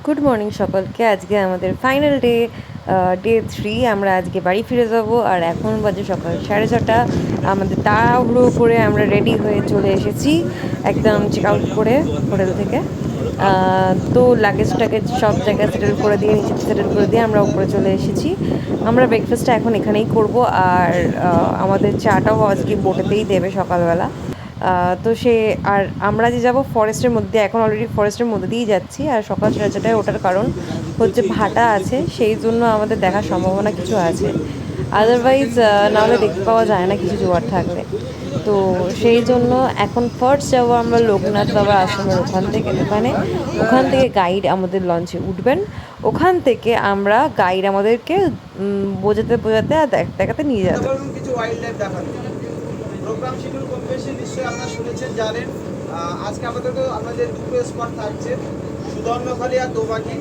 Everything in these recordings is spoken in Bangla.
গুড মর্নিং সকলকে। আজকে আমাদের ফাইনাল ডে 3। আমরা আজকে বাড়ি ফিরে যাব। আর এখন বাজে সকাল 6:30। আমাদের তাড়াহুড়ো করে আমরা রেডি হয়ে চলে এসেছি, একদম চেক আউট করে হোটেল থেকে। তো লাগেজ টাগেজ সব জায়গায় সেটেল করে দিয়ে, নিচেতে সেটেল করে দিয়ে আমরা উপরে চলে এসেছি। আমরা ব্রেকফাস্টটা এখন এখানেই করব। আর আমাদের চাটাও আজকে বোটেতেই দেবে সকালবেলা। তো আর আমরা যে যাব ফরেস্টের মধ্যে, এখন অলরেডি ফরেস্টের মধ্যে দিয়েই যাচ্ছি। আর সকাল 4:30টায় ওঠার কারণ হচ্ছে ভাটা আছে, সেই জন্য আমাদের দেখার সম্ভাবনা কিছু আছে। আদারওয়াইজ নাহলে দেখতে পাওয়া যায় না কিছু জোয়ার থাকলে। তো সেই জন্য এখন ফার্স্ট যাবো আমরা লোকনাথ বাবা আশ্রমের ওখান থেকে গাইড আমাদের লঞ্চে উঠবেন। ওখান থেকে আমরা গাইড আমাদেরকে বোঝাতে আর দেখাতে নিয়ে যাবে। কিছু ওয়াইল্ড লাইফ দেখানো প্রোগ্রাম শিডিউল কম বেশি নিশ্চয়ই আপনারা শুনেছেন, জানেন। আজকে আমাদের দুটো স্পট থাকছে, সুদর্ণখালি আর দোবাকি।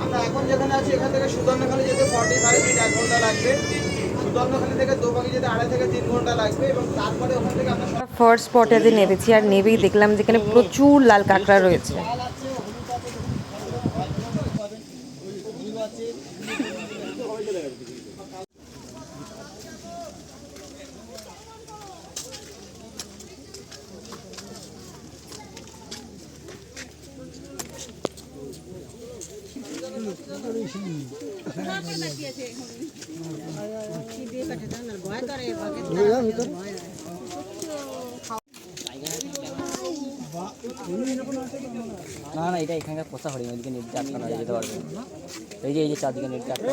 আমরা এখন যেখানে আছি এখান থেকে সুদর্ণখালি যেতে 45 মিনিট 1 ঘন্টা লাগবে। সুদর্ণখালি থেকে দোবাকি যেতে 2.5 থেকে 3 ঘন্টা লাগবে। এবং তারপরে ওখান থেকে আমরা ফার্স্ট স্পটে নেমেছি। আর নেবেই দেখলাম যেখানে প্রচুর লাল কাঁকড়া রয়েছে। না না, এটা এখানকার পোষা হরিণ, ওইদিকে নেট আটকানো যেতে পারবে। এই যে চারদিকে নেট আটকানো।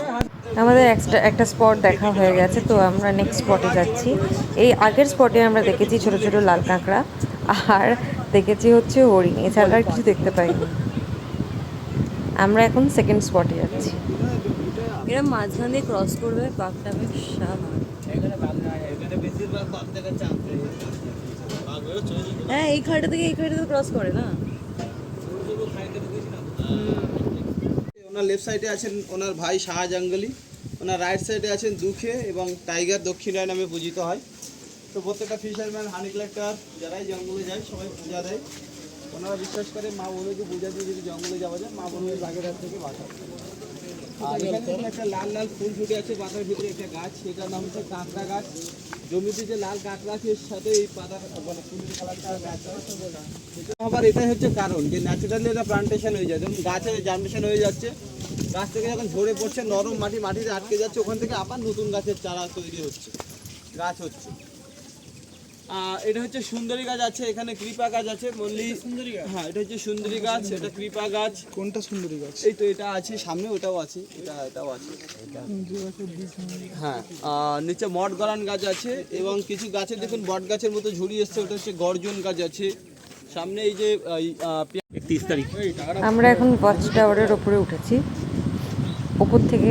আমাদের একটা স্পট দেখা হয়ে গেছে, তো আমরা নেক্সট স্পটে যাচ্ছি। এই আগের স্পটে আমরা দেখেছি ছোট ছোট লাল কাঁকড়া, আর দেখেছি হচ্ছে হরিণ, এছাড়া আর কিছু দেখতে পাইনি। আমরা এখন সেকেন্ড স্পটে যাচ্ছি। এরা মাঝখান দিয়ে ক্রস করবে, বাঘটা বেশ হ্যাঁ, এই খাড়িটা থেকে ক্রস করে না। ওনার লেফট সাইডে আছেন ওনার ভাই শাহ জঙ্গলি, ওনার রাইট সাইডে আছেন দুঃখে এবং টাইগার দক্ষিণ রায় নামে পূজিত হয়। তো প্রত্যেকটা ফিশারম্যান, হানি কালেক্টর যারাই জঙ্গলে যায় সবাই পূজা দেয়। ওনারা বিশ্বাস করে মা বলুকে পূজা দিয়ে যদি জঙ্গলে যাওয়া যায়, মা বলুকে বাঘের হাত থেকে বাঁচায়। আর এখানে একটা লাল লাল ফুল ফুটে আছে পাতার ভিতরে, একটা গাছ, সেটার নাম হচ্ছে কাঁকড়া গাছ। জমিতে যে লাল কাঁকড়া আছে এর সাথে এই পাতার মানে ফুলের কালারটা গাছ আবার এটাই হচ্ছে কারণ যে ন্যাচারালি এটা প্লান্টেশন হয়ে যায়, যেমন গাছে জার্মিনেশন হয়ে যাচ্ছে, গাছ থেকে যখন ঝরে পড়ছে নরম মাটিতে আটকে যাচ্ছে, ওখান থেকে আবার নতুন গাছের চারা তৈরি হচ্ছে, গাছ হচ্ছে। এটা হচ্ছে সুন্দরী গাছ আছে, এখানে কৃপা গাছ আছে, মল্লি সুন্দরী গাছ। হ্যাঁ, এটা হচ্ছে সুন্দরী গাছ, এটা কৃপা গাছ। কোনটা সুন্দরী গাছ? এই তো এটা আছে সামনে, ওটাও আছে, এটাও আছে। হ্যাঁ, নিচে মঠ গড়ান গাছ আছে এবং কিছু গাছে দেখুন বট গাছের মতো ঝুড়ি এসছে, ওটা হচ্ছে গর্জন গাছ আছে সামনে। এই যে 31 তারিখ আমরা এখন ওয়াচ টাওয়ারের ওপরে উঠেছি, ওপর থেকে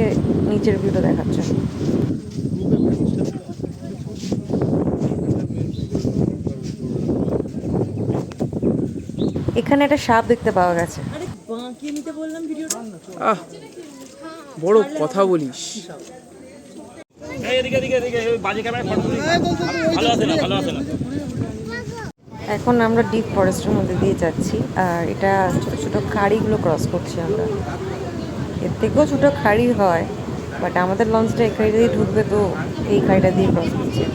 নিচের ভিউটা দেখাচ্ছে। এখানে একটা সাপ দেখতে পাওয়া গেছে। বড় কথা বলিস। এখন আমরা ডিপ ফরেস্টের মধ্যে দিয়ে যাচ্ছি। আর এটা ছোট ছোট খাড়িগুলো ক্রস করছি আমরা। এর থেকেও ছোট খাড়ি হয়, বাট আমাদের লঞ্চটা এই খাড়িটা দিয়ে ঢুকবে, তো এই খাড়িটা দিয়ে ক্রস করছে।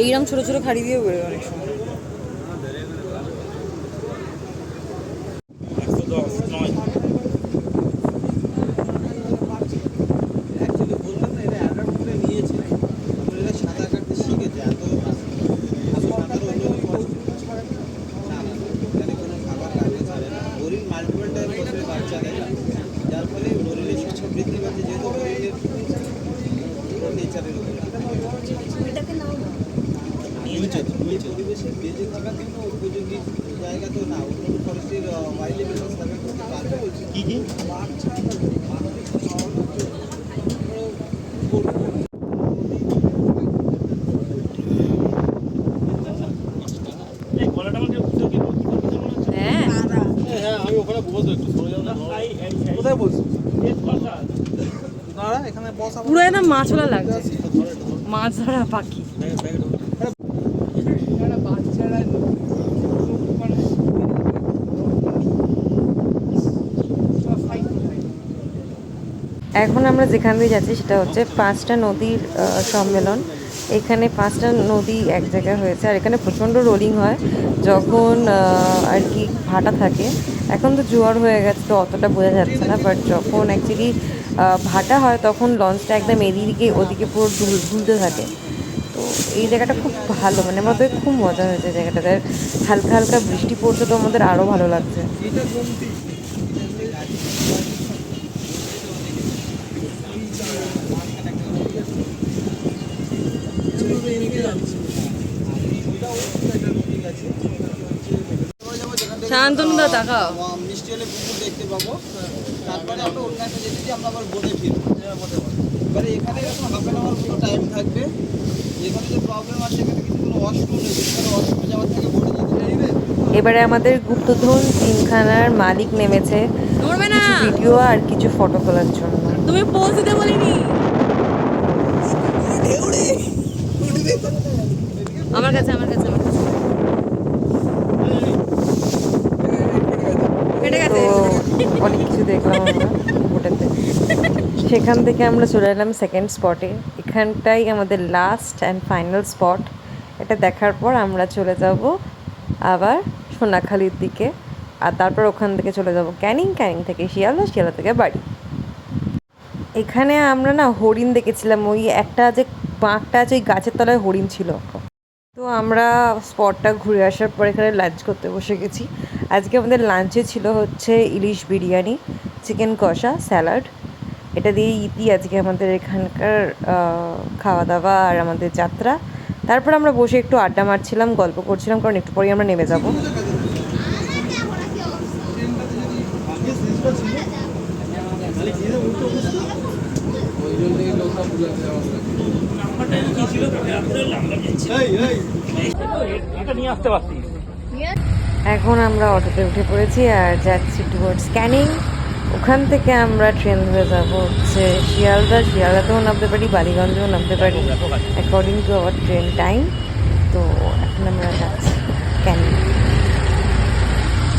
এইরকম ছোট ছোট খাড়ি দিয়ে বেরোয় অনেক সময়। যার ফলে হরিণের সংখ্যা বৃদ্ধি পাচ্ছে, যেহেতু হরিণের নেচারের পরিবেশে বেঁচে থাকার জন্য উপযোগী জায়গা তো না, অন্য ফরেস্টের ওয়াইল্ড লাইফ সার্ভে করতে পারবে। আমি ওখানে বসবো, একটু সরে যাবো না? কোথায় বসবো? এখানে বসা পুরো না মাছলা লাগছে। মাছ ধরা পাখি। এখন আমরা যেখান দিয়ে যাচ্ছি সেটা হচ্ছে 5টা নদীর সম্মেলন। এখানে 5টা নদী এক জায়গায় হয়েছে, আর এখানে প্রচণ্ড রোলিং হয় যখন আর কি ভাটা থাকে। এখন তো জোয়ার হয়ে গেছে তো অতটা বোঝা যাচ্ছে না, বাট যখন অ্যাকচুয়ালি ভাটা হয় তখন লঞ্চটা একদম এদিকে ওদিকে পুরো দুলতে থাকে। তো এই জায়গাটা খুব ভালো, মানে আমাদের খুব মজা হয়েছে জায়গাটাতে। হালকা হালকা বৃষ্টি পড়ছে তো আমাদের আরও ভালো লাগছে। শান্তনুদা তাকাও। মিষ্টি হলে পুকুর দেখতে পাবো, তারপরে আমরা অন্য একটা যেতে আমরা আবার বোটে ফিরবো। এবারে এখানে এরকম হাফ অ্যান আওয়ার মতো টাইম থাকবে। এখানে যে প্রবলেম আছে এখানে কিন্তু কোনো ওয়াশরুম নেই, যেখানে ওয়াশরুমে যাওয়ার থেকে বোটে যেতে চাইবে। এবারে আমাদের গুপ্তধন জিমখানার মালিক নেমেছে কিছু ভিডিও আর কিছু ফটো তোলার জন্য। তুমি পোজ দিতে বলিনি। আমার কাছে কেটে তো গেছে। অনেক কিছু দেখলাম আমরা বোটেতে। সেখান থেকে আমরা চলে এলাম সেকেন্ড স্পটে। এখানটাই আমাদের লাস্ট অ্যান্ড ফাইনাল স্পট। এটা দেখার পর আমরা চলে যাব আবার সোনাখালির দিকে, আর তারপর ওখান থেকে চলে যাব ক্যানিং থেকে শিয়ালদা থেকে বাড়ি। এখানে আমরা না হরিণ দেখেছিলাম, ওই একটা যে বাঁকটা আছে ওই গাছের তলায় হরিণ ছিল। তো আমরা স্পটটা ঘুরে আসার পর এখানে লাঞ্চ করতে বসে গেছি। আজকে আমাদের লাঞ্চে ছিল হচ্ছে ইলিশ বিরিয়ানি, চিকেন কষা, স্যালাড। এটা দিয়ে ইতি আজকে আমাদের এখানকার খাওয়া দাওয়া আর আমাদের যাত্রা। তারপর আমরা বসে একটু আড্ডা মারছিলাম, গল্প করছিলাম, কারণ একটু পরেই আমরা নেমে যাব। এখন আমরা অটোতে উঠে পড়েছি আর যাচ্ছি টুয়ার্ডস ক্যানিং। ওখান থেকে আমরা ট্রেন ধরে যাবো হচ্ছে শিয়ালদাতেও নামতে পারি, বালিগঞ্জেও নামতে পারি, according to our train time. তো এখন আমরা যাচ্ছি ক্যানিং।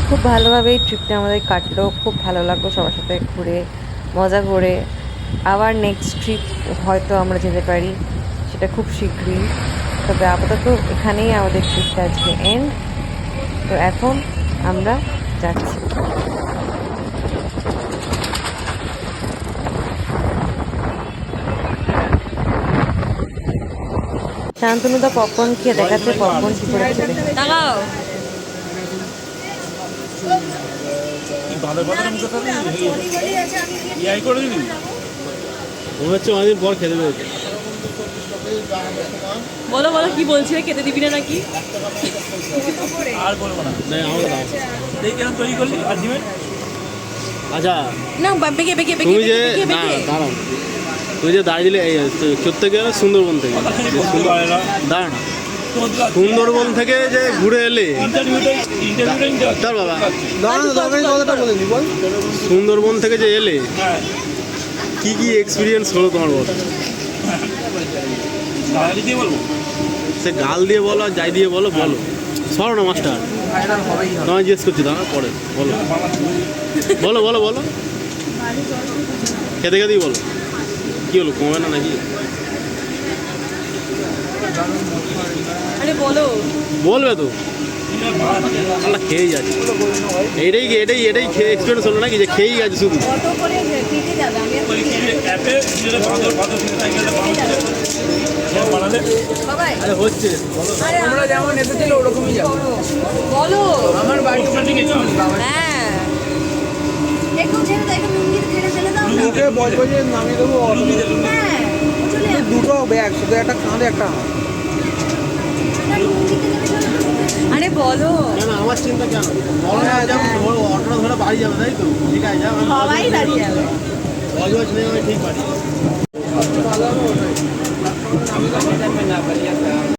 খুব ভালোভাবে এই ট্রিপটা আমাদের কাটলো, খুব ভালো লাগলো সবার সাথে ঘুরে মজা করে। আবার নেক্সট ট্রিপ হয়তো আমরা যেতে পারি, সেটা খুব শীঘ্রই। তবে আপাতত এখানেই আমাদের ট্রিপটা আজকে এন্ড। তো এখন আমরা যাচ্ছি। শান্তনুদা পপকর্ন খেয়ে দেখাচ্ছে পপকর্ন কি করে খেতে। তাকাও। অনেকদিন পর খেতে পেরেছে। বলো কি বলছিলে, খেতে দিবি না নাকি? আর বলবো না। তৈরি করলি আর দিবেন। আচ্ছা না বেগে তুমি যে দাঁড়াও, তুই যে দাঁড়িয়ে দিলে চড়তে গেলে সুন্দরবন থেকে দাঁড়া না, সুন্দরবন থেকে যে ঘুরে এলে তার বাবা কথাটা বলে নি বল। সুন্দরবন থেকে যে এলে কি কি এক্সপিরিয়েন্স হলো তোমার বল? সে গাল দিয়ে বলো আর যাই দিয়ে বলো, বলো। সরো না মাস্টার, তোমায় জিজ্ঞেস করছি, দাঁড়া পরে বলো বলো বলো বলো খেতে খেতেই বলো। কী হলো, কমে না নাকি? আরে বলো। বলবে তো, আমরা খেয়েই যাচ্ছি। এটাই খেয়ে এক্সপিরিয়েন্স হলো নাকি যে খেয়েই গেছে শুধু। আরে হচ্ছে আমরা যেমন এসেছিল ওরকমই যাবো। বলো। আমার বাড়ি হ্যাঁ ওকে বজবজে নামিয়ে দেবো। দুটো ব্যাগ, শুধু একটা কাঁধে একটা হাত। আরে বলো। কেন আমার চিন্তা কেন? অটোটা ধরে বাড়ি যাবে তাই তো? ঠিক আছে যাও, সবাই দাঁড়িয়ে যাবে। বজবজ নেই, আমি ঠিক বাড়ি